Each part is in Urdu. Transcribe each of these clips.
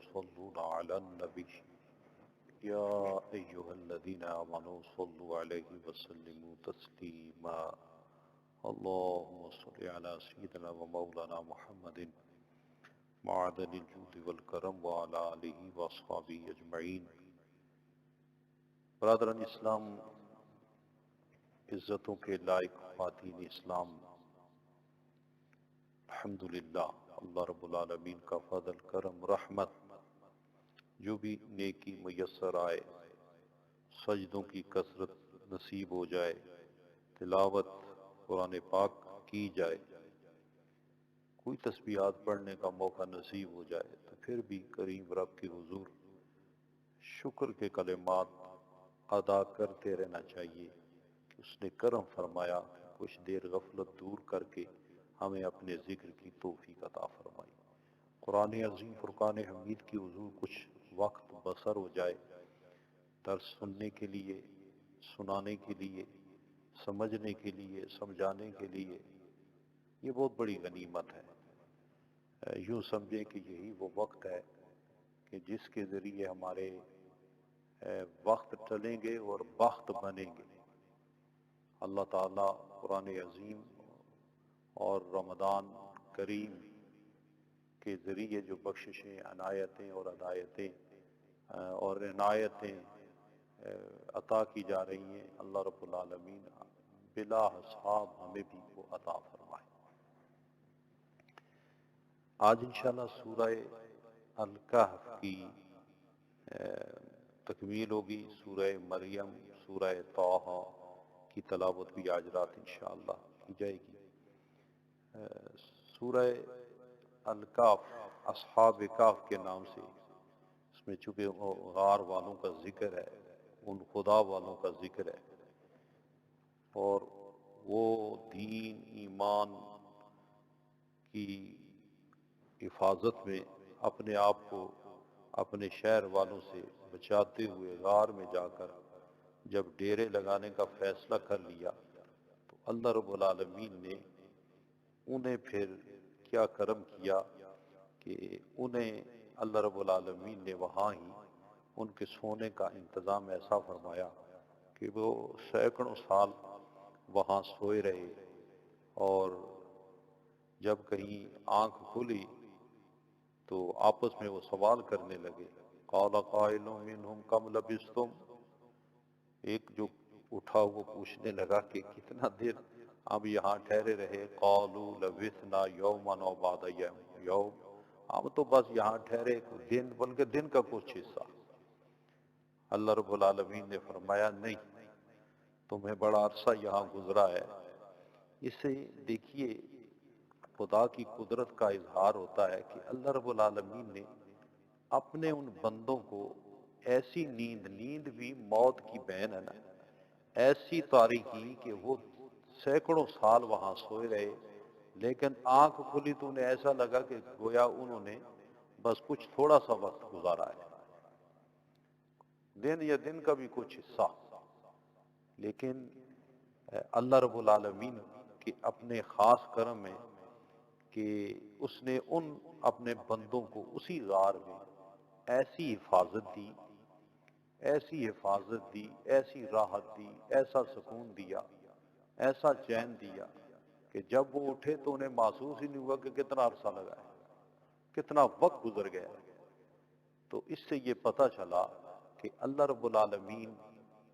يصلون على النبي يا أيها الذين آمنوا صلوا عليه وسلموا تسليما اللهم صل على سيدنا ومولانا محمد معدن الجود والکرم وعلى آلہ وأصحابہ اجمعین۔ برادران اسلام، عزتوں کے لائق خواتین اسلام، الحمدللہ اللہ رب العالمین کا فضل کرم رحمت، جو بھی نیکی میسر آئے، سجدوں کی کثرت نصیب ہو جائے، تلاوت قرآن پاک کی جائے، کوئی تسبیحات پڑھنے کا موقع نصیب ہو جائے تو پھر بھی کریم رب کے حضور شکر کے کلمات ادا کرتے رہنا چاہیے کہ اس نے کرم فرمایا، کچھ دیر غفلت دور کر کے ہمیں اپنے ذکر کی توفیق عطا فرمائی۔ قرآن عظیم فرقان حمید کی حضور کچھ وقت بسر ہو جائے درس سننے کے لیے، سنانے کے لیے، سمجھنے کے لیے، سمجھانے کے لیے، یہ بہت بڑی غنیمت ہے۔ یوں سمجھیں کہ یہی وہ وقت ہے کہ جس کے ذریعے ہمارے وقت ٹلیں گے اور بخت بنیں گے۔ اللہ تعالیٰ قرآن عظیم اور رمضان کریم کے ذریعے جو بخششیں، عنایتیں اور ہدایتیں اور عنایتیں عطا کی جا رہی ہیں، اللہ رب العالمین بلا حساب ہمیں بھی وہ عطا فرمائے۔ آج انشاءاللہ سورہ الکہف کی تکمیل ہوگی، سورہ مریم، سورہ طٰہٰ کی تلاوت بھی آج رات انشاءاللہ کی جائے گی۔ سورہ الکہف اصحاب کہف کے نام سے، اس میں چونکہ غار والوں کا ذکر ہے، ان خدا والوں کا ذکر ہے، اور وہ دین ایمان کی حفاظت میں اپنے آپ کو اپنے شہر والوں سے بچاتے ہوئے غار میں جا کر جب ڈیرے لگانے کا فیصلہ کر لیا تو اللہ رب العالمین نے انہیں پھر کیا کرم کیا کہ انہیں اللہ رب العالمین نے وہاں ہی ان کے سونے کا انتظام ایسا فرمایا کہ وہ سینکڑوں سال وہاں سوئے رہے، اور جب کہیں آنکھ کھلی تو آپس میں وہ سوال کرنے لگے، قال قائل منہم کم لبثتم، ایک جو اٹھا وہ پوچھنے لگا کہ کتنا دیر ہم یہاں ٹھہرے رہے، قالوا لبثنا یوما او بعض یوم، ہم تو بس یہاں ٹھہرے دن، بلکہ دن کا کچھ حصہ۔ اللہ رب العالمین نے فرمایا نہیں، تمہیں بڑا عرصہ یہاں گزرا ہے۔ اس سے دیکھیے خدا کی قدرت کا اظہار ہوتا ہے کہ اللہ رب العالمین نے اپنے ان بندوں کو ایسی نیند بھی موت کی بہن ہے نا، ایسی تاریکی کہ وہ سینکڑوں سال وہاں سوئے رہے، لیکن آنکھ کھلی تو انہیں ایسا لگا کہ گویا انہوں نے بس کچھ تھوڑا سا وقت گزارا ہے، دن یا دن کا بھی کچھ حصہ۔ لیکن اللہ رب العالمین کے اپنے خاص کرم میں کہ اس نے ان اپنے بندوں کو اسی غار میں ایسی حفاظت دی، ایسی حفاظت دی، ایسی راحت دی، ایسا سکون دیا، ایسا چین دیا کہ جب وہ اٹھے تو انہیں محسوس ہی نہیں ہوا کہ کتنا عرصہ لگا ہے، کتنا وقت گزر گیا ہے۔ تو اس سے یہ پتہ چلا کہ اللہ رب العالمین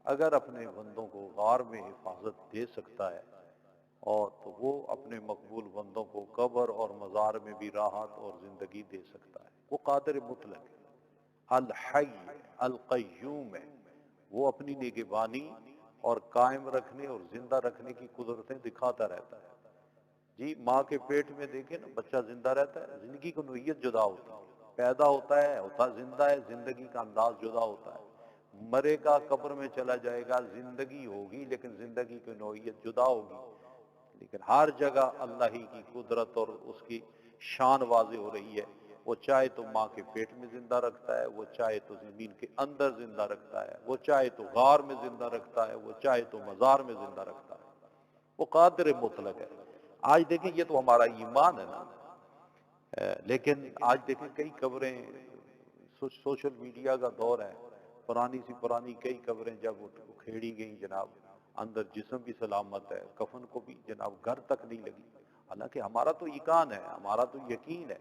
اگر اپنے بندوں کو غار میں حفاظت دے سکتا ہے، اور تو وہ اپنے مقبول بندوں کو قبر اور مزار میں بھی راحت اور زندگی دے سکتا ہے۔ وہ قادر مطلق ہے، الحی القیوم ہے، وہ اپنی نگہبانی اور قائم رکھنے اور زندہ رکھنے کی قدرتیں دکھاتا رہتا ہے۔ جی ماں کے پیٹ میں دیکھیں نا، بچہ زندہ رہتا ہے، زندگی کی نوعیت جدا ہوتی ہے، پیدا ہوتا ہے، ہوتا زندہ ہے، زندگی کا انداز جدا ہوتا ہے، مرے گا قبر میں چلا جائے گا، زندگی ہوگی لیکن زندگی کی نوعیت جدا ہوگی۔ لیکن ہر جگہ اللہ ہی کی قدرت اور اس کی شان واضح ہو رہی ہے۔ وہ چاہے تو ماں کے پیٹ میں زندہ رکھتا ہے، وہ چاہے تو زمین کے اندر زندہ رکھتا ہے، وہ چاہے تو غار میں زندہ رکھتا ہے، وہ چاہے تو مزار میں زندہ رکھتا ہے، وہ قادر مطلق ہے۔ آج دیکھیں یہ تو ہمارا ایمان ہے نا، لیکن آج دیکھیں کئی قبریں سوشل میڈیا کا دور ہے، پرانی سی پرانی کئی قبریں جب اکھیڑی گئیں جناب، اندر جسم بھی سلامت ہے، کفن کو بھی جناب گھر تک نہیں لگی۔ حالانکہ ہمارا تو ایقان ہے، ہمارا تو یقین ہے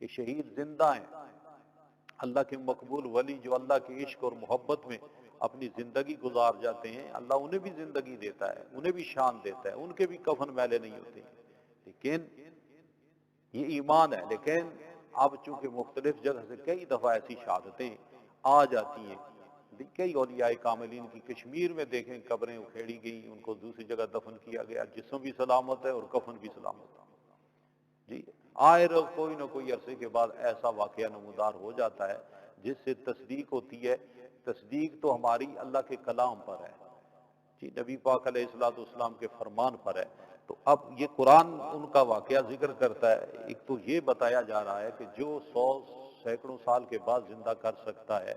کہ شہید زندہ ہیں، اللہ کے مقبول ولی جو اللہ کے عشق اور محبت میں اپنی زندگی گزار جاتے ہیں، اللہ انہیں بھی زندگی دیتا ہے، انہیں بھی شان دیتا ہے، ان کے بھی کفن میلے نہیں ہوتے ہیں۔ لیکن یہ ایمان ہے، لیکن اب چونکہ مختلف جگہ سے کئی دفعہ ایسی شہادتیں آ جاتی ہیں، کئی اولیاء کاملین کی کشمیر میں دیکھیں قبریں اکھیڑی گئیں، ان کو دوسری جگہ دفن کیا گیا، جسم بھی سلامت ہے اور کفن بھی سلامت ہے۔ جی آئے روز کوئی نہ کوئی عرصے کے بعد ایسا واقعہ نمودار ہو جاتا ہے جس سے تصدیق ہوتی ہے۔ تصدیق تو ہماری اللہ کے کلام پر ہے، جی نبی پاک علیہ الصلوۃ والسلام کے فرمان پر ہے۔ تو اب یہ قرآن ان کا واقعہ ذکر کرتا ہے، ایک تو یہ بتایا جا رہا ہے کہ جو 100 سینکڑوں سال کے بعد زندہ کر سکتا ہے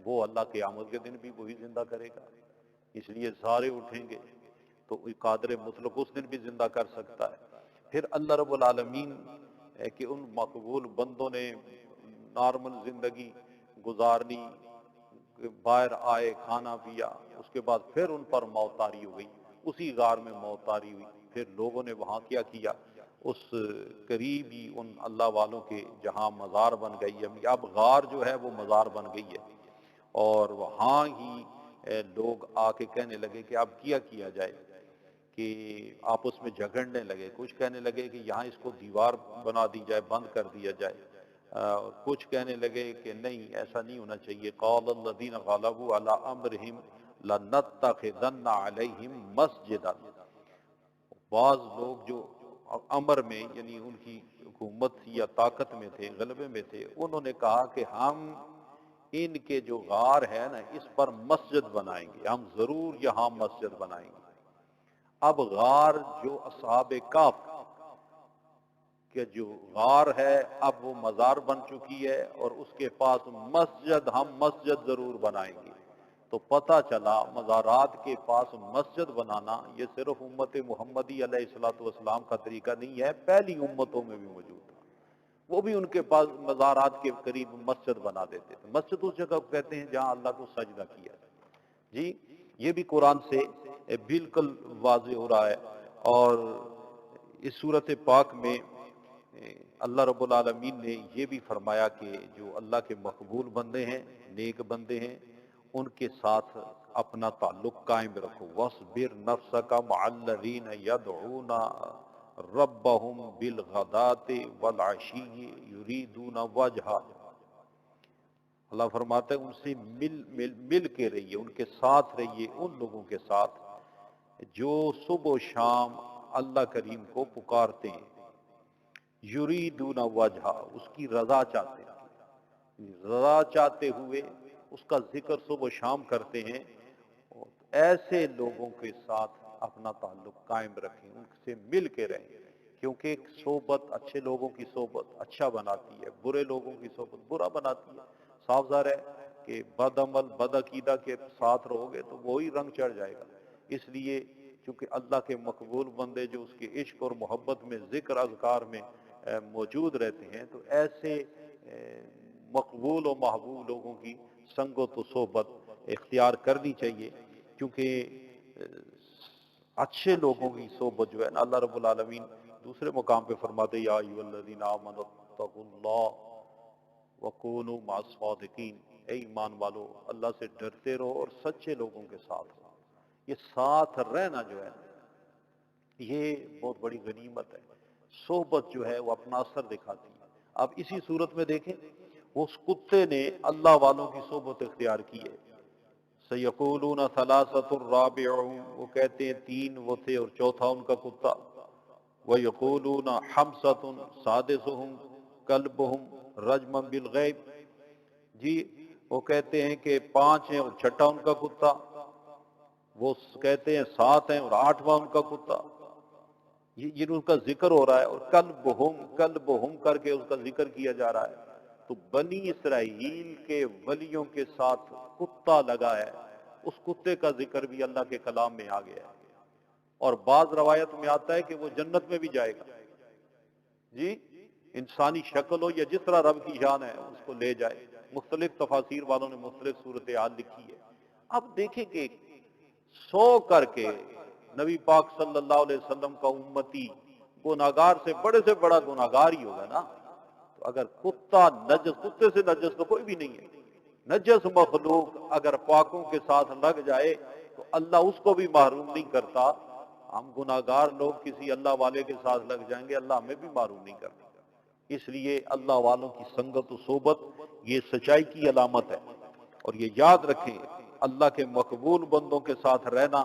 وہ اللہ قیامت کے دن بھی وہی زندہ کرے گا، اس لیے سارے اٹھیں گے، تو قادر مطلق اس دن بھی زندہ کر سکتا ہے۔ پھر اللہ رب العالمین ہے کہ ان مقبول بندوں نے نارمل زندگی گزارنی، باہر آئے، کھانا پیا، اس کے بعد پھر ان پر موت طاری ہو گئی، اسی غار میں موت طاری ہوئی۔ پھر لوگوں نے وہاں کیا کیا، اس قریب ہی ان اللہ والوں کے جہاں مزار بن گئی ہے، اب غار جو ہے وہ مزار بن گئی ہے، اور وہاں ہی لوگ آ کے کہنے لگے کہ اب کیا جائے، کہ آپس میں جھگڑنے لگے، کچھ کہنے لگے کہ یہاں اس کو دیوار بنا دی جائے، بند کر دیا جائے، کچھ کہنے لگے کہ نہیں ایسا نہیں ہونا چاہیے۔ قال الذین غلبوا علی امرہم لنتخذن علیہم مسجدا، بعض لوگ جو امر میں یعنی ان کی حکومت یا طاقت میں تھے، غلبے میں تھے، انہوں نے کہا کہ ہم ان کے جو غار ہے نا اس پر مسجد بنائیں گے، ہم ضرور یہاں مسجد بنائیں گے۔ اب غار جو اصحاب کہف کہ جو غار ہے اب وہ مزار بن چکی ہے، اور اس کے پاس مسجد، ہم مسجد ضرور بنائیں گے۔ تو پتہ چلا مزارات کے پاس مسجد بنانا یہ صرف امت محمدی علیہ الصلوۃ والسلام کا طریقہ نہیں ہے، پہلی امتوں میں بھی موجود تھا، وہ بھی ان کے پاس مزارات کے قریب مسجد بنا دیتے تھے۔ مسجد اس جگہ کو کہتے ہیں جہاں اللہ کو سجدہ کیا جی، یہ بھی قرآن سے بالکل واضح ہو رہا ہے۔ اور اس صورت پاک میں اللہ رب العالمین نے یہ بھی فرمایا کہ جو اللہ کے مقبول بندے ہیں، نیک بندے ہیں، ان کے ساتھ اپنا تعلق قائم رکھو۔ وَاصْبِرْ نَفْسَكَ مَعَ الَّذِينَ يَدْعُونَ رَبَّهُمْ بِالْغَدَاةِ وَالْعَشِيِّ يُرِيدُونَ وَجْهَهُ، اللہ فرماتا ہے ان سے مل کے رہیے، ان کے ساتھ رہیے، ان لوگوں کے ساتھ جو صبح و شام اللہ کریم کو پکارتے ہیں، یریدون وجہ، اس کی رضا چاہتے ہیں، رضا چاہتے ہوئے اس کا ذکر صبح و شام کرتے ہیں۔ ایسے لوگوں کے ساتھ اپنا تعلق قائم رکھیں، ان سے مل کے رہیں، کیونکہ ایک صحبت، اچھے لوگوں کی صحبت اچھا بناتی ہے، برے لوگوں کی صحبت برا بناتی ہے۔ صاف ظاہر ہے کہ بد عمل بد عقیدہ کے ساتھ رہو گے تو وہی رنگ چڑھ جائے گا۔ اس لیے چونکہ اللہ کے مقبول بندے جو اس کے عشق اور محبت میں، ذکر اذکار میں موجود رہتے ہیں، تو ایسے مقبول و محبوب لوگوں کی سنگت و صحبت اختیار کرنی چاہیے، کیونکہ اچھے لوگوں کی صحبت جو ہے نا، اللہ رب العالمین دوسرے مقام پہ فرماتے یا ایھا الذین آمنوا اتقوا اللہ وکونوا مع الصادقین، اے ایمان والو اللہ سے ڈرتے رہو اور سچے لوگوں کے ساتھ رہو۔ یہ ساتھ رہنا جو ہے یہ بہت بڑی غنیمت ہے۔ صحبت جو ہے وہ اپنا اثر دکھاتی ہے۔ اب اسی صورت میں دیکھیں اس کتے نے اللہ والوں کی صحبت اختیار کی ہے۔ سیقولون ثلاثۃ رابعہم، وہ کہتے ہیں تین وہ تھے اور چوتھا ان کا کتا۔ ویقولون خمسۃ سادسہم کلبہم رجما بالغیب، جی وہ کہتے ہیں کہ پانچ ہیں اور چھٹا ان کا کتا، وہ کہتے ہیں سات ہیں اور آٹھواں ان کا کتا۔ یہ ان کا ذکر ہو رہا ہے، اور کلبہم کر کے اس کا ذکر کیا جا رہا ہے۔ تو بنی اسرائیل کے ولیوں کے ساتھ کتا لگا ہے، اس کتے کا ذکر بھی اللہ کے کلام میں آ گیا ہے، اور بعض روایت میں آتا ہے کہ وہ جنت میں بھی جائے گا، جی انسانی شکل ہو یا جس طرح رب کی شان ہے اس کو لے جائے۔ مختلف تفاسیر والوں نے مختلف صورتحال لکھی ہے. اب دیکھیں کہ 100 کر کے نبی پاک صلی اللہ علیہ وسلم کا امتی گناہگار سے بڑا گناہگار ہی ہوگا نا. تو اگر کتے سے نجس تو کوئی بھی نہیں ہے. نجس مخلوق اگر پاکوں کے ساتھ لگ جائے تو اللہ اس کو بھی محروم نہیں کرتا. ہم گناہگار لوگ کسی اللہ والے کے ساتھ لگ جائیں گے، اللہ ہمیں بھی محروم نہیں کرتا. اس لیے اللہ والوں کی سنگت و صحبت یہ سچائی کی علامت ہے. اور یہ یاد رکھیں، اللہ کے مقبول بندوں کے ساتھ رہنا،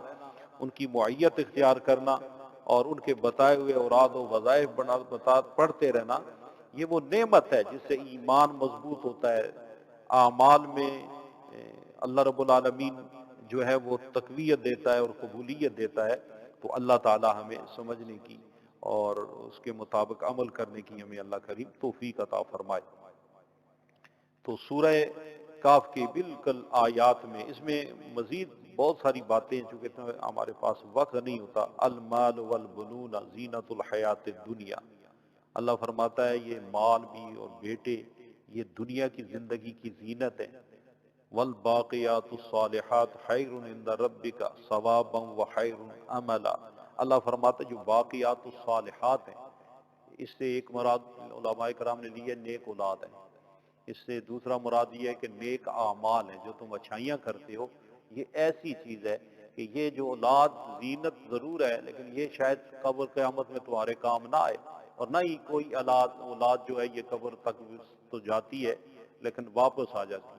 ان کی معیت اختیار کرنا اور ان کے بتائے ہوئے اوراد و وظائف پڑھتے رہنا، یہ وہ نعمت ہے جس سے ایمان مضبوط ہوتا ہے. اعمال میں اللہ رب العالمین جو ہے وہ تقویت دیتا ہے اور قبولیت دیتا ہے. تو اللہ تعالی ہمیں سمجھنے کی اور اس کے مطابق عمل کرنے کی ہمیں اللہ کریم توفیق عطا فرمائے. تو سورہ کاف کے بالکل آیات میں اس میں مزید بہت ساری باتیں، چونکہ ہمارے پاس وقت نہیں ہوتا. المال والبنون زینت الحیات الدنیا، اللہ فرماتا ہے یہ مال بھی اور بیٹے یہ دنیا کی زندگی کی زینت ہے. والباقیات الصالحات خیر عند ربک ثوابا وخیر عملا، اللہ فرماتا ہے جو باقیات الصالحات ہیں، اس سے ایک مراد علماء کرام نے لی ہے نیک اولاد ہے. اس سے دوسرا مراد یہ ہے کہ نیک اعمال ہیں جو تم اچھائیاں کرتے ہو. یہ ایسی چیز ہے کہ یہ جو اولاد زینت ضرور ہے، لیکن یہ شاید قبر قیامت میں تمہارے کام نہ آئے. اور نہ ہی کوئی اولاد جو ہے یہ قبر تک تو جاتی ہے لیکن واپس آ جاتی ہے.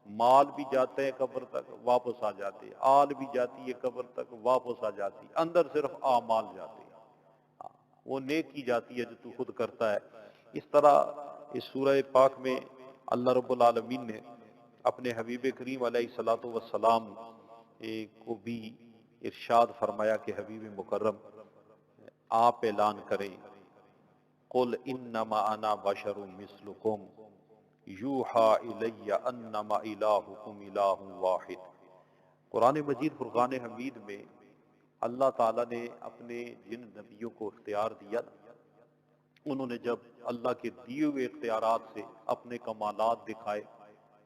مال بھی جاتے ہیں قبر تک واپس آ جاتے ہیں، آل بھی جاتی ہے قبر تک واپس آ جاتی ہے، اندر صرف اعمال جاتے ہیں. وہ نیک کی جاتی ہے جو تو خود کرتا ہے. اس طرح اس سورہ پاک میں اللہ رب العالمین نے اپنے حبیب کریم علیہ الصلوۃ والسلام کو بھی ارشاد فرمایا کہ حبیب مکرم آپ اعلان کریں، قل انما انا بشر مثلکم یوحا الی انما الہکم الہ واحد. قرآن مجید فرقان حمید میں اللہ تعالیٰ نے اپنے جن نبیوں کو اختیار دیا، انہوں نے جب اللہ کے دیے ہوئے اختیارات سے اپنے کمالات دکھائے.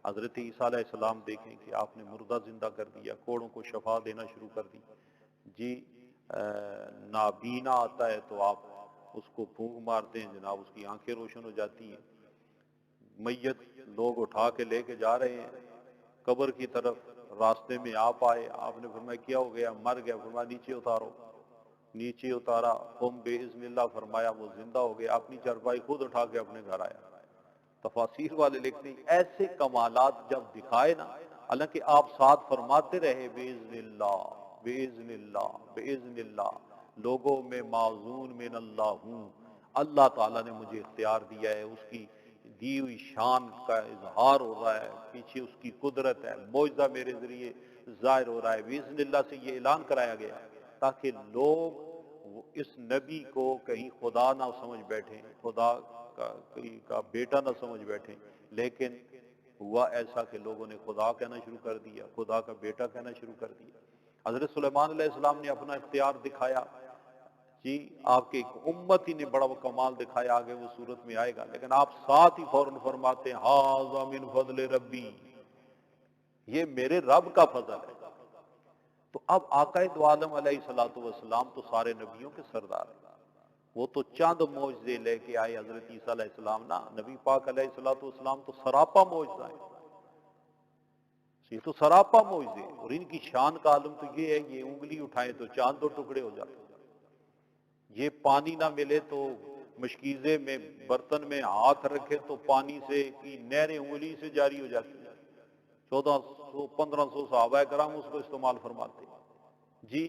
حضرت عیسیٰ علیہ السلام دیکھیں کہ آپ نے مردہ زندہ کر دیا، کوڑوں کو شفا دینا شروع کر دی. جی نابینا آتا ہے تو آپ اس کو پھونک مارتے ہیں، جناب اس کی آنکھیں روشن ہو جاتی ہیں. میت لوگ اٹھا کے لے کے جا رہے ہیں قبر کی طرف، راستے میں آپ آئے، آپ نے فرمایا کیا ہو گیا؟ مر گیا. فرمایا نیچے اتارو. نیچے اتارا، قم باذن اللہ فرمایا، وہ زندہ ہو گیا. اپنی چارپائی خود اٹھا کے اپنے گھر آیا. تفاسیر والے لکھتے ہیں ایسے کمالات جب دکھائے نا، حالانکہ آپ ساتھ فرماتے رہے باذن اللہ باذن اللہ باذن اللہ، لوگوں میں معذون من اللہ ہوں، اللہ تعالیٰ نے مجھے اختیار دیا ہے. اس کی دی ہوئی شان کا اظہار ہو رہا ہے، پیچھے اس کی قدرت ہے، معجزہ میرے ذریعے ظاہر ہو رہا ہے. باذن اللہ سے یہ اعلان کرایا گیا تاکہ لوگ اس نبی کو کہیں خدا نہ سمجھ بیٹھیں، خدا کا بیٹا نہ سمجھ بیٹھیں. لیکن ہوا ایسا کہ لوگوں نے خدا کہنا شروع کر دیا، خدا کا بیٹا کہنا شروع کر دیا. حضرت سلیمان علیہ السلام نے اپنا اختیار دکھایا. جی آپ کے ایک امت ہی نے بڑا وہ کمال دکھایا، آگے وہ صورت میں آئے گا. لیکن آپ ساتھ ہی فوراً فرماتے ہیں ھذا من فضل ربی، یہ میرے رب کا فضل ہے. تو اب آقا دو عالم علیہ الصلوۃ والسلام تو سارے نبیوں کے سردار ہیں، وہ تو چند معجزے لے کے آئے. حضرت عیسیٰ علیہ السلام نا، نبی پاک علیہ الصلوۃ والسلام تو سراپا معجزہ ہے، یہ تو سراپا معجزے ہیں. اور ان کی شان کا عالم تو یہ ہے، یہ انگلی اٹھائیں تو چاند دو ٹکڑے ہو جاتے ہیں. یہ پانی نہ ملے تو مشکیزے میں برتن میں ہاتھ رکھے تو پانی سے کی نہریں انگلی سے جاری ہو جاتی ہیں. 1400-1500 صحابہ کرام اس کو استعمال فرماتے ہیں. جی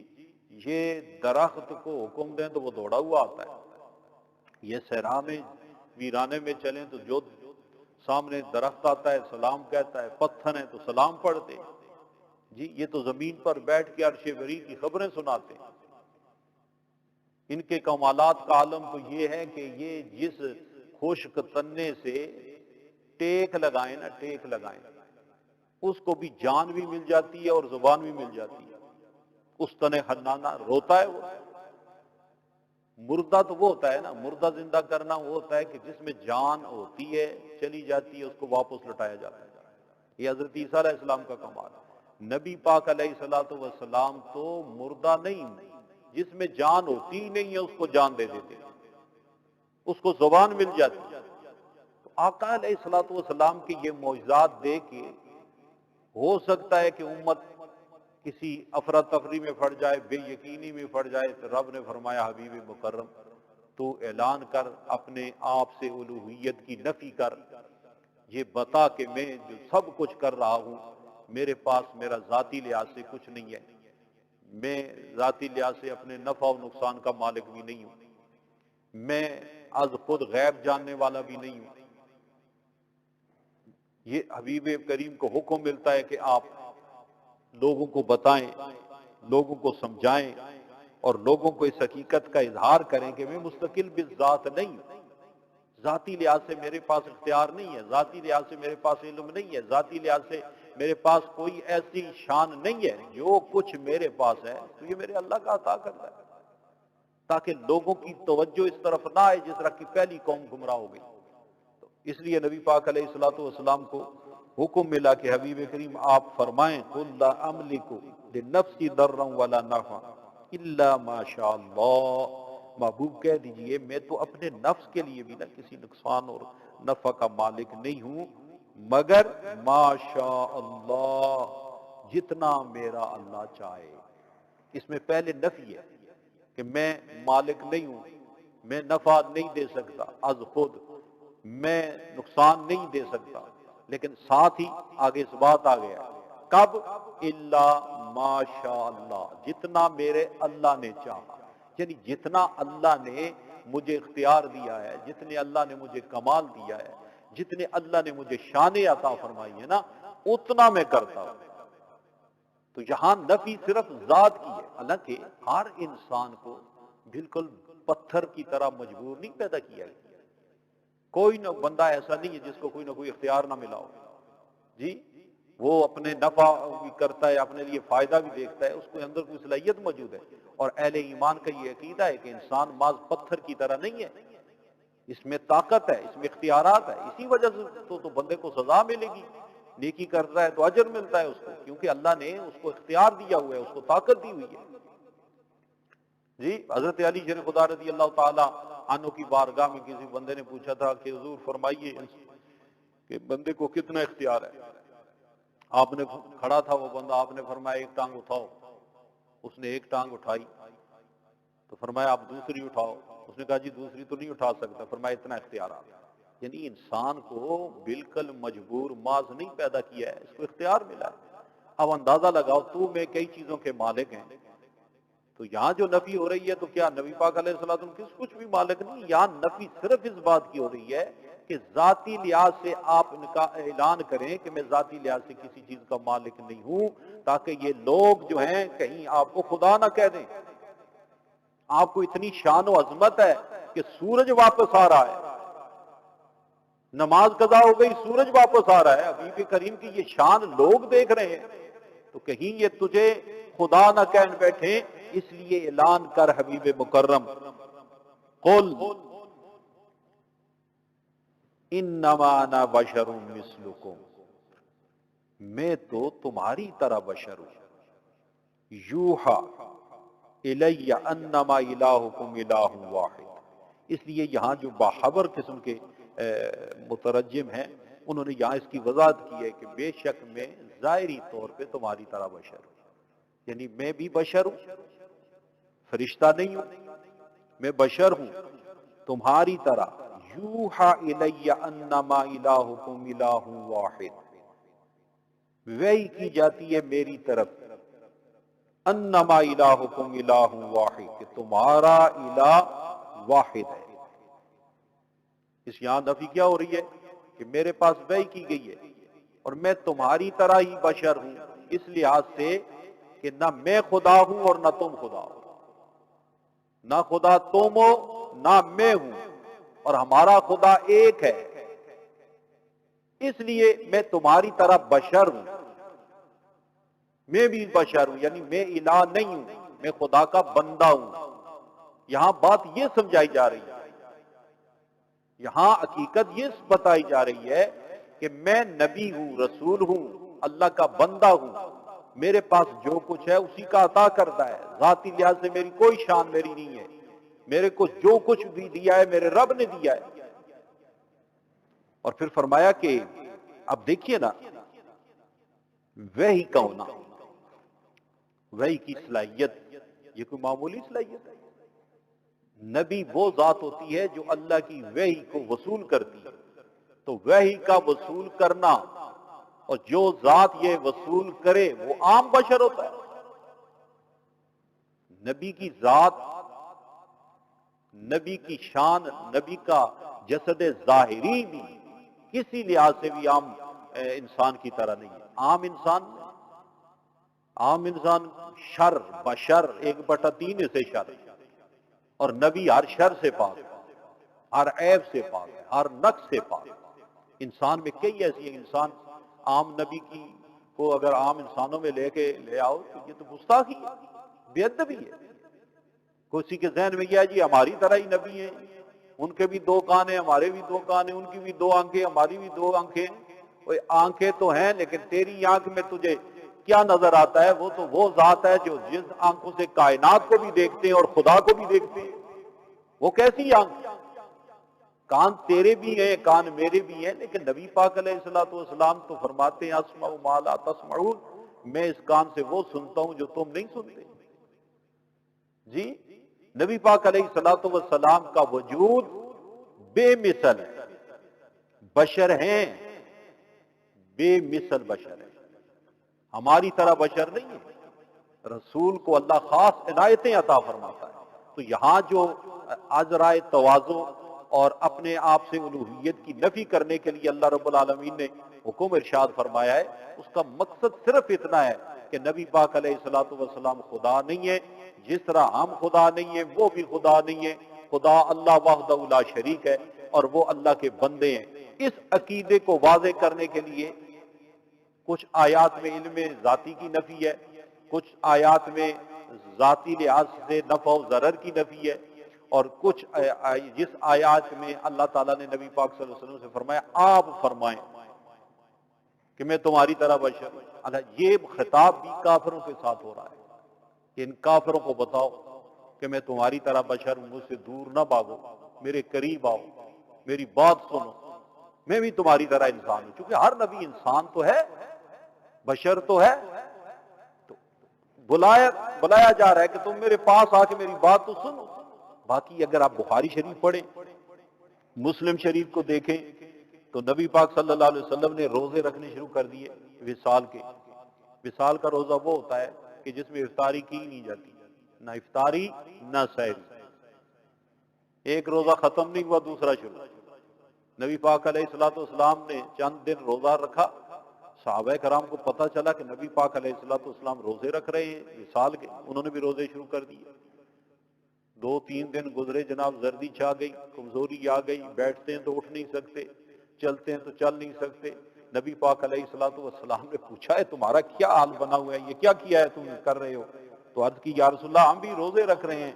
یہ درخت کو حکم دیں تو وہ دوڑا ہوا آتا ہے. یہ صحرا میں ویرانے میں چلیں تو جو سامنے درخت آتا ہے سلام کہتا ہے، پتھر ہیں تو سلام پڑھتے ہیں. جی یہ تو زمین پر بیٹھ کے عرش بری کی خبریں سناتے ہیں. ان کے کمالات کا عالم تو یہ ہے کہ یہ جس خشک تنے سے ٹیک لگائیں نا، ٹیک لگائیں، اس کو بھی جان بھی مل جاتی ہے اور زبان بھی مل جاتی ہے. اس تنے حنانہ روتا ہے وہ. مردہ تو وہ ہوتا ہے نا، مردہ زندہ کرنا وہ ہوتا ہے کہ جس میں جان ہوتی ہے چلی جاتی ہے، اس کو واپس لٹایا جاتا ہے. یہ حضرت عیسیٰ علیہ السلام کا کمال ہے۔ نبی پاک علیہ الصلوۃ والسلام تو مردہ نہیں، جس میں جان ہوتی ہی نہیں ہے اس کو جان دے دیتے، اس کو زبان مل جاتی ہے۔ تو آقا علیہ الصلوۃ والسلام کے یہ معجزات دے کے ہو سکتا ہے کہ امت کسی افراتفری میں پڑ جائے، بے یقینی میں پڑ جائے، تو رب نے فرمایا حبیب مکرم تو اعلان کر، اپنے آپ سے الوہیت کی نفی کر، یہ بتا کہ میں جو سب کچھ کر رہا ہوں میرے پاس میرا ذاتی لحاظ سے کچھ نہیں ہے، میں ذاتی لحاظ سے اپنے نفع و نقصان کا مالک بھی نہیں ہوں، میں از خود غیب جاننے والا بھی نہیں ہوں۔ یہ حبیب کریم کو حکم ملتا ہے کہ آپ لوگوں کو بتائیں، لوگوں کو سمجھائیں اور لوگوں کو اس حقیقت کا اظہار کریں کہ میں مستقل بالذات نہیں ہوں، ذاتی لحاظ سے میرے پاس اختیار نہیں ہے، ذاتی لحاظ سے میرے پاس علم نہیں ہے، ذاتی لحاظ سے میرے پاس کوئی ایسی شان نہیں ہے، جو کچھ میرے پاس ہے تو یہ میرے اللہ کا عطا کرتا ہے، تاکہ لوگوں کی توجہ اس طرف نہ آئے جس طرح کی پہلی قوم گمراہ ہو گئی۔ تو اس لیے نبی پاک علیہ الصلوۃ والسلام کو حکم ملا کہ حبیب کریم آپ فرمائیں قل لا املک لنفسی ضرا ولا نفعا الا ما شاء اللہ، محبوب کہہ دیجئے میں تو اپنے نفس کے لیے بھی نہ کسی نقصان اور نفع کا مالک نہیں ہوں مگر ما شاء اللہ، جتنا میرا اللہ چاہے۔ اس میں پہلے نفی ہے کہ میں مالک نہیں ہوں، میں نفع نہیں دے سکتا از خود، میں نقصان نہیں دے سکتا، لیکن ساتھ ہی آگے اس بات آ گیا کب الا ما شاء اللہ، جتنا میرے اللہ نے چاہا، یعنی جتنا اللہ نے مجھے اختیار دیا ہے، جتنے اللہ نے مجھے کمال دیا ہے، جتنے اللہ نے مجھے شان عطا فرمائی ہے نا، اتنا میں کرتا ہوں۔ تو یہاں نفی صرف ذات کی ہے، حالانکہ ہر انسان کو بالکل پتھر کی طرح مجبور نہیں پیدا کیا گیا، کوئی نہ بندہ ایسا نہیں ہے جس کو کوئی نہ کوئی اختیار نہ ملا ہو، جی وہ اپنے نفع بھی کرتا ہے، اپنے لیے فائدہ بھی دیکھتا ہے، اس کے اندر کوئی صلاحیت موجود ہے۔ اور اہل ایمان کا یہ عقیدہ ہے کہ انسان محض پتھر کی طرح نہیں ہے، اس میں طاقت ہے، اس میں اختیارات ہے، اسی وجہ سے تو بندے کو سزا ملے گی، نیکی کرتا ہے تو اجر ملتا ہے اس کو، کیونکہ اللہ نے اس کو اختیار دیا ہوا ہے، اس کو طاقت دی ہوئی ہے۔ جی حضرت علی شیر خدا رضی اللہ تعالی عنہ کی بارگاہ میں کسی بندے نے پوچھا تھا کہ حضور فرمائیے کہ بندے کو کتنا اختیار ہے؟ آپ نے کھڑا تھا وہ بندہ، آپ نے فرمایا ایک ٹانگ اٹھاؤ، اس نے ایک ٹانگ اٹھائی، تو فرمایا آپ دوسری اٹھاؤ، اس نے کہا جی دوسری تو نہیں اٹھا سکتا، فرمایا اتنا اختیار آ گیا۔ یعنی انسان کو بالکل مجبور ماذ نہیں پیدا کیا ہے، اس کو اختیار ملا ہے۔ اب اندازہ لگاؤ تو میں کئی چیزوں کے مالک ہیں، تو یہاں جو نفی ہو رہی ہے تو کیا نبی پاک علیہ السلام کچھ بھی مالک نہیں، یہاں نفی صرف اس بات کی ہو رہی ہے کہ ذاتی لحاظ سے آپ ان کا اعلان کریں کہ میں ذاتی لحاظ سے کسی چیز کا مالک نہیں ہوں، تاکہ یہ لوگ جو ہیں کہیں آپ کو خدا نہ کہہ دیں۔ آپ کو اتنی شان و عظمت ہے کہ سورج واپس آ رہا ہے، نماز قضا ہو گئی، سورج واپس آ رہا ہے، حبیب کریم کی یہ شان لوگ دیکھ رہے ہیں، تو کہیں یہ تجھے خدا نہ کہہ بیٹھے، اس لیے اعلان کر حبیب مکرم قل انما انا بشر مثلکم، میں تو تمہاری طرح بشر ہوں، یوحا الی انما الہکم الہ واحد۔ اس لیے یہاں جو باخبر قسم کے مترجم ہیں انہوں نے یہاں اس کی وضاحت کی ہے کہ بے شک میں ظاہری طور پہ تمہاری طرح بشر ہوں، یعنی میں بھی بشر ہوں، فرشتہ نہیں ہوں، میں بشر ہوں تمہاری طرح، یوحا الی انما الہکم الہ واحد، وحی کی جاتی ہے میری طرف، انما الہکم الہ واحد، کہ تمہارا الہ واحد ہے۔ اس یہاں نفی کیا ہو رہی ہے کہ میرے پاس وحی کی گئی ہے اور میں تمہاری طرح ہی بشر ہوں، اس لحاظ سے کہ نہ میں خدا ہوں اور نہ تم خدا ہو، نہ خدا تم ہو نہ میں ہوں، اور ہمارا خدا ایک ہے، اس لیے میں تمہاری طرح بشر ہوں، میں بھی بشر ہوں، یعنی میں الہ نہیں ہوں، میں خدا کا بندہ ہوں۔ یہاں بات یہ سمجھائی جا رہی ہے، یہاں حقیقت یہ بتائی جا رہی ہے کہ میں نبی ہوں، رسول ہوں، اللہ کا بندہ ہوں، میرے پاس جو کچھ ہے اسی کا عطا کرتا ہے، ذاتی لحاظ سے میری کوئی شان میری نہیں ہے، میرے کو جو کچھ بھی دیا ہے میرے رب نے دیا ہے۔ اور پھر فرمایا کہ اب دیکھیے نا، وحی کا ہونا، وحی کی صلاحیت یہ کوئی معمولی صلاحیت ہے؟ نبی وہ ذات ہوتی ہے جو اللہ کی وحی کو وصول کرتی ہے، تو وحی کا وصول کرنا اور جو ذات یہ وصول کرے وہ عام بشر ہوتا ہے۔ نبی کی ذات، نبی کی شان، نبی کا جسد ظاہری بھی کسی لحاظ سے بھی عام انسان کی طرح نہیں ہے۔ عام انسان شر بشر 1/3 سے شر، اور نبی ہر شر سے پاک، ہر عیب سے پاک، ہر نقص سے پاک۔ انسان میں کئی ایسی ہیں، انسان عام نبی کی کو اگر عام انسانوں میں لے آؤ تو یہ تو گستاخی ہے، بے ادبی ہے۔ کسی کے ذہن میں کیا جی ہماری طرح ہی نبی ہیں، ان کے بھی 2 کان ہیں، ہمارے بھی 2 کان ہیں، ان کی بھی 2 آنکھیں، ہماری بھی 2 آنکھیں۔ وہ آنکھیں تو ہیں لیکن تیری آنکھ میں تجھے کیا نظر آتا ہے؟ وہ تو وہ ذات ہے جو جس آنکھوں سے کائنات کو بھی دیکھتے ہیں اور خدا کو بھی دیکھتے ہیں۔ وہ کیسی آنکھ؟ کان تیرے بھی ہیں، کان میرے بھی ہیں، لیکن نبی پاک علیہ الصلوۃ والسلام تو فرماتے ہیں اسمع ما لا تسمعون، میں اس کان سے وہ سنتا ہوں جو تم نہیں سنتے۔ جی نبی پاک علیہ الصلوۃ والسلام کا وجود بے مثل ہے، بشر ہیں، بے مثل بشر ہے، ہماری طرح بشر نہیں ہے۔ رسول کو اللہ خاص عنایتیں عطا فرماتا ہے، تو یہاں جو عذرائے تواضع اور اپنے آپ سے الوہیت کی نفی کرنے کے لیے اللہ رب العالمین نے حکم ارشاد فرمایا ہے، اس کا مقصد صرف اتنا ہے کہ نبی پاک علیہ الصلوۃ والسلام خدا نہیں ہے، جس طرح ہم خدا نہیں ہیں وہ بھی خدا نہیں ہے، خدا اللہ وحدہ لا شریک ہے اور وہ اللہ کے بندے ہیں۔ اس عقیدے کو واضح کرنے کے لیے کچھ آیات میں علم ذاتی کی نفی ہے، کچھ آیات میں ذاتی لحاظ سے نفع و ضرر کی نفی ہے، اور کچھ جس آیات میں اللہ تعالیٰ نے نبی پاک صلی اللہ علیہ وسلم سے فرمایا آپ فرمائیں کہ میں تمہاری طرح بشر ہوں۔ اللہ یہ خطاب بھی کافروں کے ساتھ ہو رہا ہے کہ ان کافروں کو بتاؤ کہ میں تمہاری طرح بشر ہوں، مجھ سے دور نہ بھاگو، میرے قریب آؤ، میری بات سنو، میں بھی تمہاری طرح انسان ہوں۔ چونکہ ہر نبی انسان تو ہے، بشر تو ہے، تو بلایا جا رہا ہے کہ تم میرے پاس آ کے میری بات تو سنو۔ باقی اگر آپ بخاری شریف پڑھیں، مسلم شریف کو دیکھیں تو نبی پاک صلی اللہ علیہ وسلم نے روزے رکھنے شروع کر دیے وصال کے۔ وصال کا روزہ وہ ہوتا ہے کہ جس میں افطاری کی نہیں جاتی، نہ افطاری نہ سحری، ایک روزہ ختم نہیں ہوا دوسرا شروع۔ نبی پاک علیہ الصلوۃ والسلام نے چند دن روزہ رکھا، صحابہ کرام کو پتہ چلا کہ نبی پاک علیہ الصلوۃ والسلام روزے رکھ رہے ہیں وصال کے، انہوں نے بھی روزے شروع کر دیے۔ 2-3 دن گزرے، جناب زردی چھا گئی، کمزوری آ گئی، بیٹھتے ہیں تو اٹھ نہیں سکتے، چلتے ہیں تو چل نہیں سکتے۔ نبی پاک علیہ الصلوۃ والسلام نے پوچھا ہے تمہارا کیا حال بنا ہوا ہے، یہ کیا کیا ہے تم کر رہے ہو؟ تو عرض کی یا رسول اللہ ہم بھی روزے رکھ رہے ہیں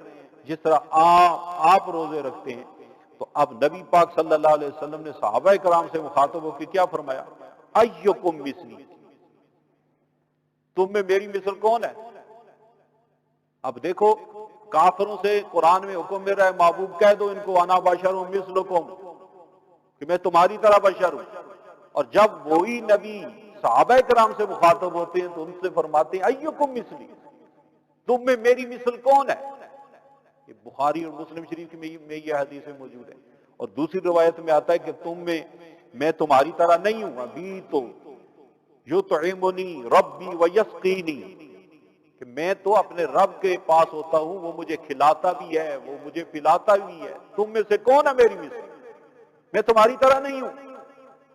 جس طرح آپ روزے رکھتے ہیں۔ تو اب نبی پاک صلی اللہ علیہ وسلم نے صحابہ کرام سے مخاطب ہو کے کیا فرمایا؟ ایکم مثلی، تم میں میری مثل کون ہے؟ اب دیکھو کافروں سے قرآن میں حکم مل رہا ہے محبوب کہہ دو ان کو انا بشر مثلکم، کہ میں تمہاری طرح بشر ہوں، اور جب وہی نبی صحابہ کرام سے مخاطب ہوتے ہیں تو ان سے فرماتے ہیں ایکم مثلی، تم میں میری مثل کون ہے؟ یہ بخاری اور مسلم شریف میں یہ حدیثیں موجود ہیں۔ اور دوسری روایت میں آتا ہے کہ تم میں تمہاری طرح نہیں ہوں، ابھی تو یطعمنی ربی ویسقینی، کہ میں تو اپنے رب کے پاس ہوتا ہوں، وہ مجھے کھلاتا بھی ہے، وہ مجھے پلاتا بھی ہے، تم میں سے کون ہے میری مثل؟ میں تمہاری طرح نہیں ہوں۔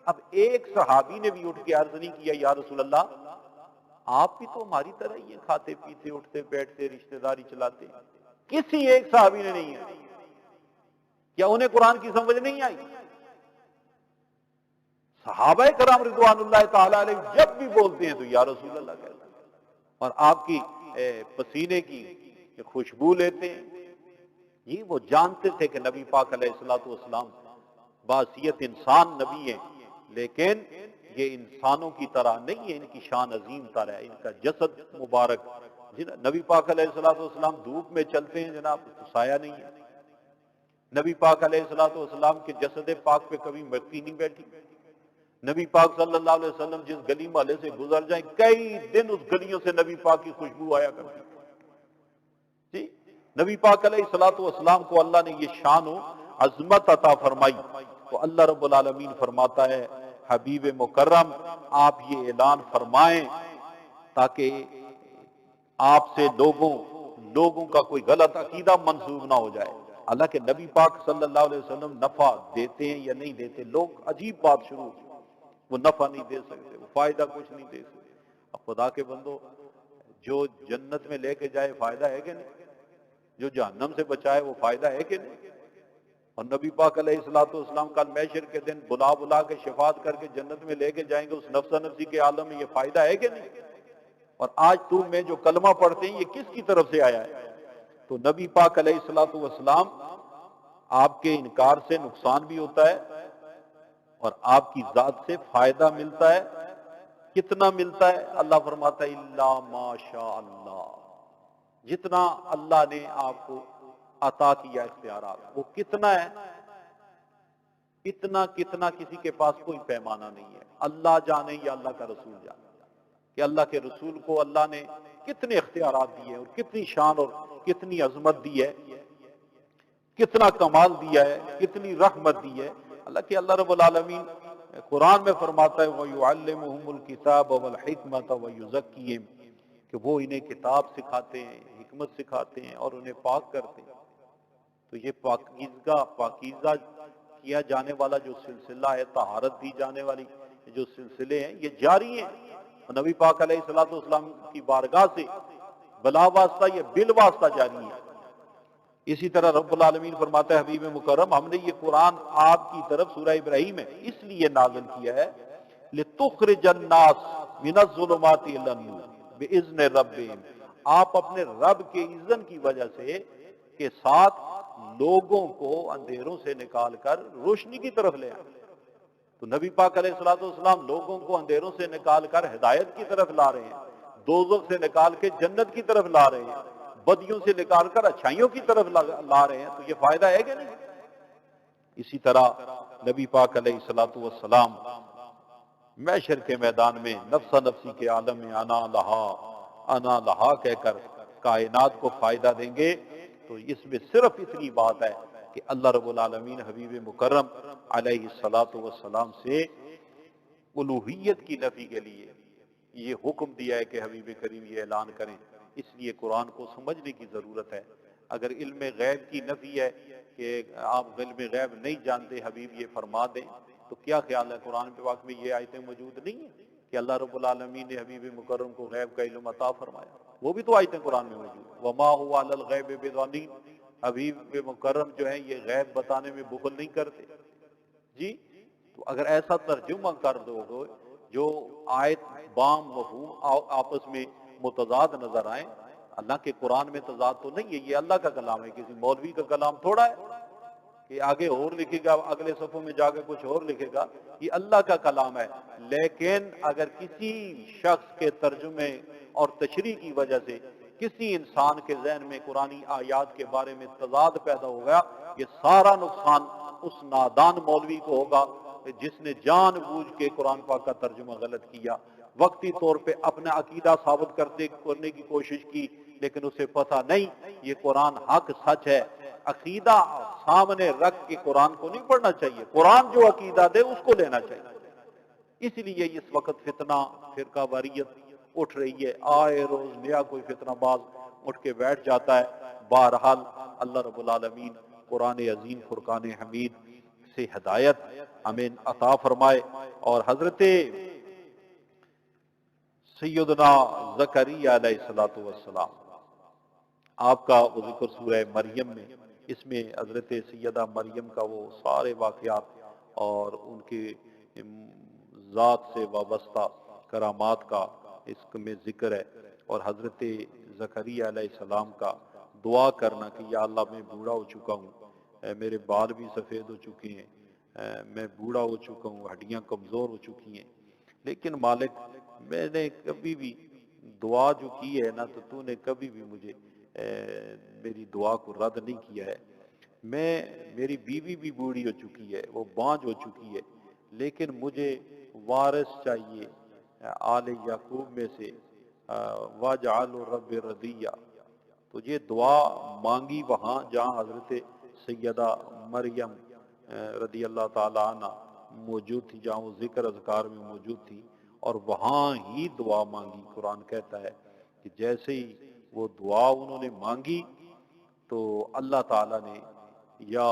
اب ایک صحابی نے بھی اٹھ کے عرض نہیں کیا یا رسول اللہ آپ بھی تو ہماری طرح ہی ہیں، کھاتے پیتے اٹھتے بیٹھتے رشتہ داری چلاتے، کسی ایک صحابی نے نہیں ہے۔ کیا انہیں قرآن کی سمجھ نہیں آئی؟ صحابہ کرام رضوان اللہ تعالی علیہ جب بھی بولتے ہیں تو یا رسول اللہ کہتے ہیں، اور آپ کی پسینے کی خوشبو لیتے ہیں۔ یہ وہ جانتے تھے کہ نبی پاک علیہ الصلوۃ والسلام بحیثیت انسان نبی ہیں، لیکن یہ انسانوں کی طرح نہیں ہے، ان کی شان عظیم تر ہے، ان کا جسد مبارک، نبی پاک علیہ الصلوۃ والسلام دھوپ میں چلتے ہیں جناب تو سایہ نہیں ہے، نبی پاک علیہ الصلوۃ والسلام کے جسد پاک پہ کبھی مٹی نہیں بیٹھی، نبی پاک صلی اللہ علیہ وسلم جس گلی محلے سے گزر جائیں کئی دن اس گلیوں سے نبی پاک کی خوشبو آیا کرتی جی۔ نبی پاک علیہ الصلوۃ والسلام کو اللہ نے یہ شان و عظمت عطا فرمائی، تو اللہ رب العالمین فرماتا ہے حبیب مکرم آپ یہ اعلان فرمائیں تاکہ آپ سے لوگوں کا کوئی غلط عقیدہ منسوب نہ ہو جائے۔ اللہ کے نبی پاک صلی اللہ علیہ وسلم نفع دیتے ہیں یا نہیں دیتے، لوگ عجیب بات شروع کی، وہ نفع نہیں دے سکتے، وہ فائدہ کچھ نہیں دے سکتے۔ اب خدا کے بندو، جو جنت میں لے کے جائے فائدہ ہے کہ نہیں؟ جو جہنم سے بچائے وہ فائدہ ہے کہ نہیں؟ اور نبی پاک علیہ الصلوۃ والسلام کل محشر کے دن بلا کے شفاعت کر کے جنت میں لے کے جائیں گے، اس نفسا نفسی کے عالم میں یہ فائدہ ہے کہ نہیں؟ اور آج تو میں جو کلمہ پڑھتے ہیں یہ کس کی طرف سے آیا ہے؟ تو نبی پاک علیہ الصلوۃ والسلام آپ کے انکار سے نقصان بھی ہوتا ہے اور آپ کی ذات سے فائدہ ملتا ہے۔ کتنا ملتا ہے؟ اللہ فرماتا ہے الا ما شاء اللہ، جتنا اللہ نے آپ کو عطا کیا اختیارات وہ کتنا ہے، اتنا کتنا کسی کے پاس کوئی پیمانہ نہیں ہے، اللہ جانے یا اللہ کا رسول جانے کہ اللہ کے رسول کو اللہ نے کتنے اختیارات دیے اور کتنی شان اور کتنی عظمت دی ہے، کتنا کمال دیا ہے، کتنی رحمت دی ہے اللہ کہ اللہ رب العالمین قرآن میں فرماتا ہے وَيُعَلِّمُهُمُ الْكِتَابَ وَالْحِكْمَةَ وَيُزَكِّيهِمْ کہ وہ انہیں کتاب سکھاتے ہیں، حکمت سکھاتے ہیں اور انہیں پاک کرتے ہیں۔ تو یہ پاکیزہ کیا جانے والا جو سلسلہ ہے، طہارت دی جانے والی جو سلسلے ہیں یہ جاری ہیں، اور نبی پاک علیہ الصلوۃ والسلام کی بارگاہ سے بلا واسطہ یہ بال واسطہ جاری ہے۔ اسی طرح رب العالمین فرماتا ہے حبیب مکرم ہم نے یہ قرآن آپ کی طرف سورہ ابراہیم ہے اس لیے نازل کیا ہے لِتُخْرِجَ النَّاسَ مِنَ الظُّلُمَاتِ إِلَى النُّورِ بِإِذْنِ رَبِّهِمْ، آپ اپنے رب کے اذن کی وجہ سے کے ساتھ لوگوں کو اندھیروں سے نکال کر روشنی کی طرف لے آئے۔ تو نبی پاک علیہ الصلوۃ والسلام لوگوں کو اندھیروں سے نکال کر ہدایت کی طرف لا رہے ہیں، دوزخ سے نکال کے جنت کی طرف لا رہے ہیں، بدیوں سے نکال کر اچھائیوں کی طرف لا رہے ہیں، تو یہ فائدہ ہے کہ نہیں؟ اسی طرح نبی پاک علیہ الصلوۃ والسلام محشر کے میدان میں نفسا نفسی کے عالم میں انا لہا کہہ کر کائنات کو فائدہ دیں گے۔ تو اس میں صرف اتنی بات ہے کہ اللہ رب العالمین حبیب مکرم علیہ الصلوۃ والسلام سے الوہیت کی نفی کے لیے یہ حکم دیا ہے کہ حبیب کریم یہ اعلان کریں، اس لیے قرآن کو سمجھنے کی ضرورت ہے۔ اگر علم غیب کی نفی ہے کہ آپ علم غیب نہیں جانتے حبیب یہ فرما دیں، تو کیا خیال ہے قرآن پاک میں یہ آیتیں موجود نہیں ہیں کہ اللہ رب العالمین نے حبیب مکرم کو غیب کا علم عطا فرمایا؟ وہ بھی تو آیتیں قرآن میں موجود، وما هو علی الغیب بضنین، حبیب مکرم جو ہیں یہ غیب بتانے میں بخل نہیں کرتے جی۔ تو اگر ایسا ترجمہ کر دو گے جو آیت بام مفہوم آپس میں متضاد نظر آئیں، اللہ کے قرآن میں تضاد تو نہیں ہے، یہ اللہ کا کلام ہے، کسی مولوی کا کلام تھوڑا ہے کہ آگے اور لکھے گا اگلے صفحوں میں جا کے کچھ اور لکھے گا، یہ اللہ کا کلام ہے۔ لیکن اگر کسی شخص کے ترجمے اور تشریح کی وجہ سے کسی انسان کے ذہن میں قرآنی آیات کے بارے میں تضاد پیدا ہو گیا، یہ سارا نقصان اس نادان مولوی کو ہوگا جس نے جان بوجھ کے قرآن پاک کا ترجمہ غلط کیا، وقتی طور پہ اپنا عقیدہ ثابت کرنے کی کوشش کی، لیکن اسے پتہ نہیں یہ قرآن حق سچ ہے۔ عقیدہ سامنے رکھ کے قرآن کو نہیں پڑھنا چاہیے، قرآن جو عقیدہ دے اس کو لینا چاہیے۔ اس لیے اس وقت فتنہ فرقہ واریت اٹھ رہی ہے، آئے روز نیا کوئی فتنہ باز اٹھ کے بیٹھ جاتا ہے۔ بہرحال اللہ رب العالمین قرآن عظیم فرقان حمید سے ہدایت ہمیں عطا فرمائے، اور حضرت سیدنا زکریا علیہ الصلوۃ والسلام آپ کا وہ ذکر سورہ مریم میں، اس میں حضرت سیدہ مریم کا وہ سارے واقعات اور ان کی ذات سے وابستہ کرامات کا اس میں ذکر ہے، اور حضرت زکریا علیہ السلام کا دعا کرنا کہ یا اللہ میں بوڑھا ہو چکا ہوں، میرے بال بھی سفید ہو چکے ہیں، میں بوڑھا ہو چکا ہوں، ہڈیاں کمزور ہو چکی ہیں، لیکن مالک میں نے کبھی بھی دعا جو کی ہے نا تو نے کبھی بھی مجھے میری دعا کو رد نہیں کیا ہے۔ میری بیوی بھی بوڑھی ہو چکی ہے، وہ بانجھ ہو چکی ہے، لیکن مجھے وارث چاہیے آل یعقوب میں سے، واجعل رب رضیہ۔ تو یہ دعا مانگی وہاں جہاں حضرت سیدہ مریم رضی اللہ تعالی عنہ موجود تھی، جہاں وہ ذکر اذکار میں موجود تھی، اور وہاں ہی دعا مانگی۔ قرآن کہتا ہے کہ جیسے ہی وہ دعا انہوں نے مانگی تو اللہ تعالیٰ نے یا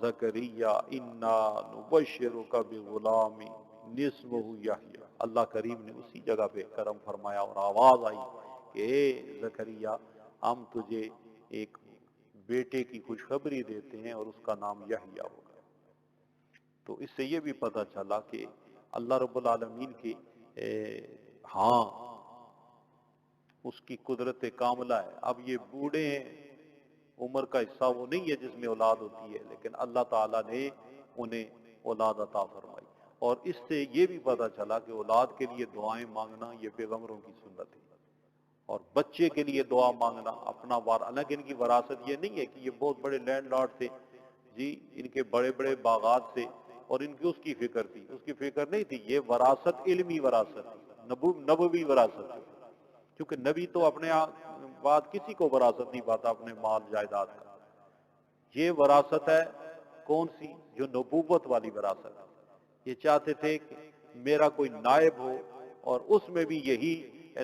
زکریا انا نبشرک بغلام اسمہ یحییٰ، اللہ کریم نے اسی جگہ پہ کرم فرمایا اور آواز آئی کہ اے زکریا ہم تجھے ایک بیٹے کی خوشخبری دیتے ہیں اور اس کا نام یحییٰ ہوگا۔ تو اس سے یہ بھی پتہ چلا کہ اللہ رب العالمین کی ہاں اس کی قدرت کاملہ ہے۔ اب یہ بوڑھے ہیں، عمر کا حصہ وہ نہیں ہے جس میں اولاد ہوتی ہے، لیکن اللہ تعالیٰ نے انہیں اولاد عطا فرمائی۔ اور اس سے یہ بھی پتہ چلا کہ اولاد کے لیے دعائیں مانگنا یہ پیغمبروں کی سنت ہے، اور بچے کے لیے دعا مانگنا اپنا حالانکہ ان کی وراثت یہ نہیں ہے کہ یہ بہت بڑے لینڈ لارڈ تھے جی، ان کے بڑے بڑے باغات تھے اور ان کی اس کی فکر تھی، اس کی فکر نہیں تھی، یہ وراثت علمی وراثت تھی، نبوی وراثت تھی، کیونکہ نبی تو اپنے بعد کسی کو وراثت نہیں پاتا اپنے مال جائیداد کا۔ یہ وراثت ہے کون سی؟ جو نبوت والی وراثت ہے۔ یہ چاہتے تھے کہ میرا کوئی نائب ہو اور اس میں بھی یہی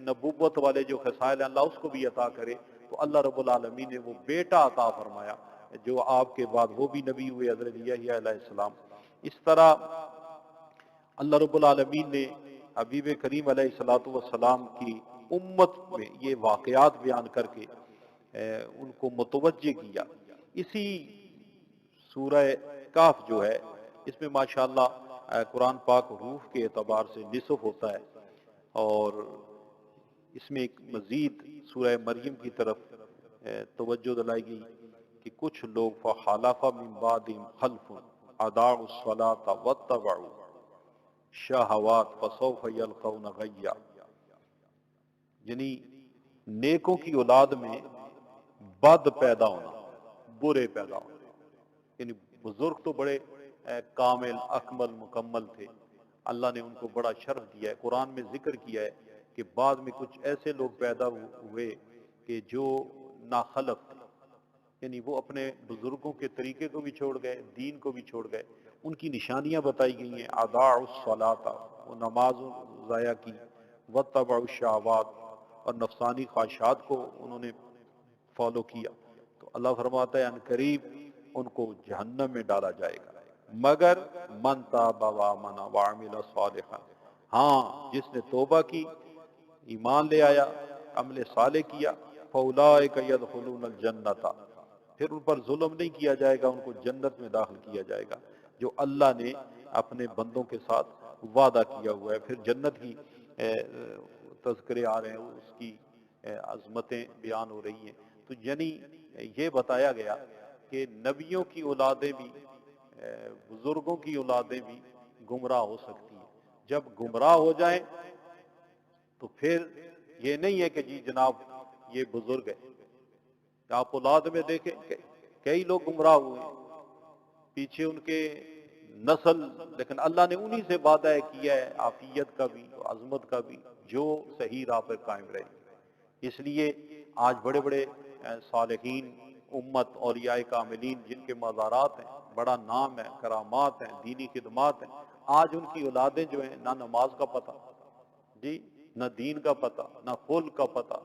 نبوت والے جو خصائل ہیں اللہ اس کو بھی عطا کرے، تو اللہ رب العالمین نے وہ بیٹا عطا فرمایا جو آپ کے بعد وہ بھی نبی ہوئے، حضرت یحییٰ علیہ السلام۔ اس طرح اللہ رب العالمین نے حبیب کریم علیہ السلام کی امت میں یہ واقعات بیان کر کے ان کو متوجہ کیا۔ اسی سورہ کہف جو ہے اس میں ماشاءاللہ قرآن پاک حروف کے اعتبار سے نصف ہوتا ہے، اور اس میں ایک مزید سورہ مریم کی طرف توجہ دلائی گئی کہ کچھ لوگ فخلف من بعدہم خلف اضاعوا الصلاۃ واتبعوا الشہوات فسوف یلقون غیا، یعنی نیکوں کی اولاد میں بد پیدا ہونا، برے پیدا ہونا۔ یعنی بزرگ تو بڑے کامل اکمل مکمل تھے، اللہ نے ان کو بڑا شرف دیا ہے۔ قرآن میں ذکر کیا ہے کہ بعد میں کچھ ایسے لوگ پیدا ہوئے کہ جو ناخلف تھے، یعنی وہ اپنے بزرگوں کے طریقے کو بھی چھوڑ گئے، دین کو بھی چھوڑ گئے۔ ان کی نشانیاں بتائی گئی ہیں، اضاعوا الصلاۃ، وہ نماز ضائع کی، واتبعوا الشہوات، اور نفسانی خواہشات کو انہوں نے فالو کیا۔ تو اللہ فرماتا ہے عنقریب ان کو جہنم میں ڈالا جائے گا، مگر من تاب وآمن وعمل صالحا، ہاں جس نے توبہ کی، ایمان لے آیا، عمل صالح کیا، فاولئک یدخلون الجنۃ، پھر ان پر ظلم نہیں کیا جائے گا، ان کو جنت میں داخل کیا جائے گا جو اللہ نے اپنے بندوں کے ساتھ وعدہ کیا ہوا ہے۔ پھر جنت کی تذکرے آ رہے ہیں، اس کی عظمتیں بیان ہو رہی ہیں۔ تو یعنی یہ بتایا گیا کہ نبیوں کی اولادیں بھی، بزرگوں کی اولادیں بھی گمراہ ہو سکتی ہیں۔ جب گمراہ ہو جائیں تو پھر یہ نہیں ہے کہ جی جناب یہ بزرگ ہے۔ آپ اولاد میں دیکھیں کہ کئی لوگ گمراہ ہوئے ہیں، پیچھے ان کے نسل، لیکن اللہ نے انہی سے وعدہ کیا ہے عافیت کا بھی، عظمت کا بھی، جو صحیح راہ پر قائم رہے۔ اس لیے آج بڑے بڑے صالحین امت اولیاء کاملین جن کے مزارات ہیں، بڑا نام ہے، کرامات ہیں، دینی خدمات ہیں، آج ان کی اولادیں جو ہیں نہ نماز کا پتہ جی، نہ دین کا پتہ، نہ خلق کا پتہ،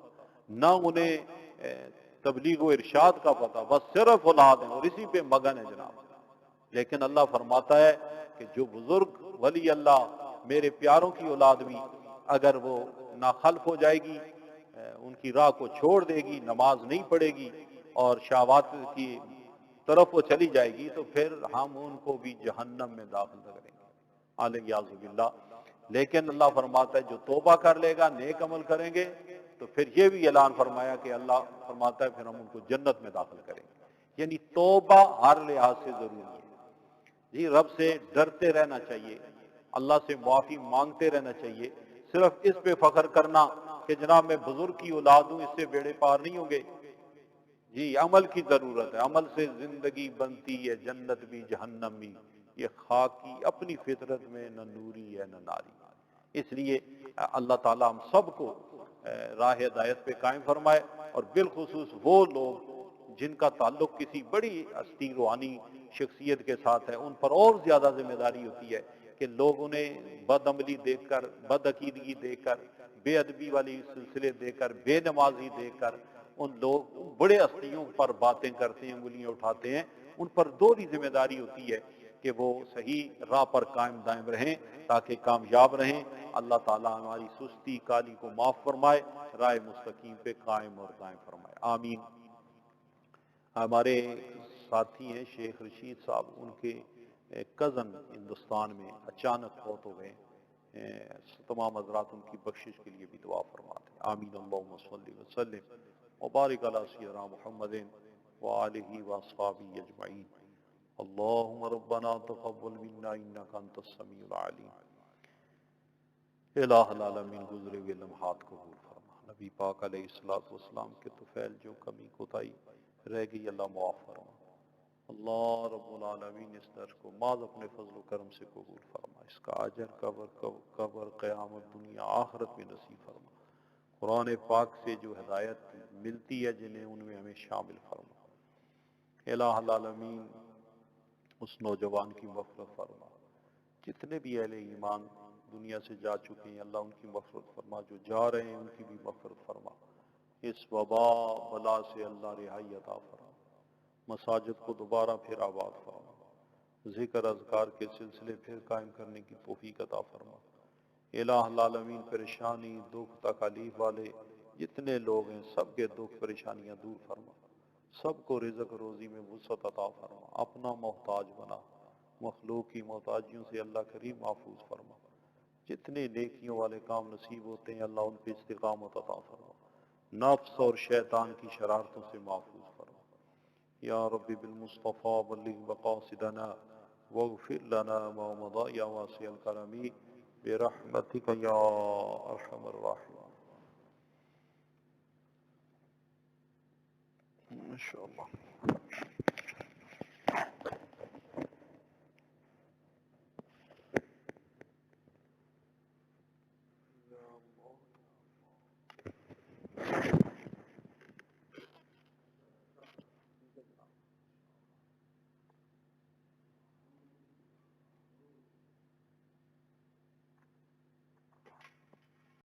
نہ انہیں تبلیغ و ارشاد کا پتہ، بس صرف اولاد ہیں اور اسی پہ مگن ہے جناب۔ لیکن اللہ فرماتا ہے کہ جو بزرگ ولی اللہ میرے پیاروں کی اولاد بھی اگر وہ ناخلف ہو جائے گی، ان کی راہ کو چھوڑ دے گی، نماز نہیں پڑھے گی اور شہوات کی طرف وہ چلی جائے گی، تو پھر ہم ان کو بھی جہنم میں داخل کریں گے، الیاذ باللہ۔ لیکن اللہ فرماتا ہے جو توبہ کر لے گا، نیک عمل کریں گے، تو پھر یہ بھی اعلان فرمایا کہ اللہ فرماتا ہے پھر ہم ان کو جنت میں داخل کریں گے۔ یعنی توبہ ہر لحاظ سے ضروری ہے۔ جی رب سے ڈرتے رہنا چاہیے، اللہ سے معافی مانگتے رہنا چاہیے۔ صرف اس پہ فخر کرنا کہ جناب میں بزرگ کی اولاد ہوں، اس سے بیڑے پار نہیں ہوں گے۔ جی عمل کی ضرورت ہے، عمل سے زندگی بنتی ہے، جنت بھی جہنم بھی، یہ خاک کی اپنی فطرت میں نہ نوری ہے نہ ناری۔ اس لیے اللہ تعالیٰ ہم سب کو راہ ہدایت پہ قائم فرمائے، اور بالخصوص وہ لوگ جن کا تعلق کسی بڑی ہستی روحانی شخصیت کے ساتھ ہے، ان پر اور زیادہ ذمہ داری ہوتی ہے کہ لوگ انہیں بد عملی دیکھ کر، بد عقیدگی دیکھ کر، بے ادبی والی سلسلے دیکھ کر، بے نمازی دیکھ کر ان لوگ بڑے ہستیوں پر باتیں کرتے ہیں، انگلیاں اٹھاتے ہیں۔ ان پر دوہری ذمہ داری ہوتی ہے کہ وہ صحیح راہ پر قائم دائم رہیں تاکہ کامیاب رہیں۔ اللہ تعالیٰ ہماری سستی کالی کو معاف فرمائے، راہ مستقیم پہ قائم اور قائم فرمائے، آمین۔ ہمارے ساتھی ہیں شیخ رشید صاحب، ان کے کزن ہندوستان میں اچانک فوت ہو گئے۔ تمام حضرات ان کی بخشش کے لیے بھی دعا فرماتے ہیں، آمین۔ اللہم صلی وسلم وبارک علی سیدنا محمد وآلہ واصحابہ اجمعین۔ اللہم ربنا تقبل منا انک انت السمیع العلیم۔ الہ العالمین گزرے ہوئے لمحات قبول فرما، نبی پاک علیہ الصلوۃ والسلام کے طفیل جو کمی کوتاہی رہ گئی اللہ معاف فرما۔ اللہ رب العالمین اس درس کو ماذ اپنے فضل و کرم سے قبول فرما، اس کا اجر قبر قیامت دنیا آخرت میں نصیب فرما۔ قرآن پاک سے جو ہدایت ملتی ہے جنہیں ان میں ہمیں شامل فرما۔ الہ العالمین اس نوجوان کی مغفرت فرما، جتنے بھی اہل ایمان دنیا سے جا چکے ہیں اللہ ان کی مغفرت فرما، جو جا رہے ہیں ان کی بھی مغفرت فرما۔ اس وبا بلا سے اللہ رہائی عطا فرما، مساجد کو دوبارہ پھر آباد فرما، ذکر اذکار کے سلسلے پھر قائم کرنے کی توفیق عطا فرما۔ الہ العالمین پریشانی دکھ تکالیف والے جتنے لوگ ہیں سب کے دکھ پریشانیاں دور فرما، سب کو رزق روزی میں وسعت عطا فرما، اپنا محتاج بنا، مخلوق کی محتاجیوں سے اللہ کریم محفوظ فرما۔ جتنے نیکیوں والے کام نصیب ہوتے ہیں اللہ ان پہ استقامت عطا فرما، نفس اور شیطان کی شرارتوں سے محفوظ فرما۔ یا رب بالمصطفیٰ بلغ مقاصدنا واغفر لنا ما مضى یا واسع الکرم برحمتک یا ارحم الراحمین۔ ماشاءاللہ۔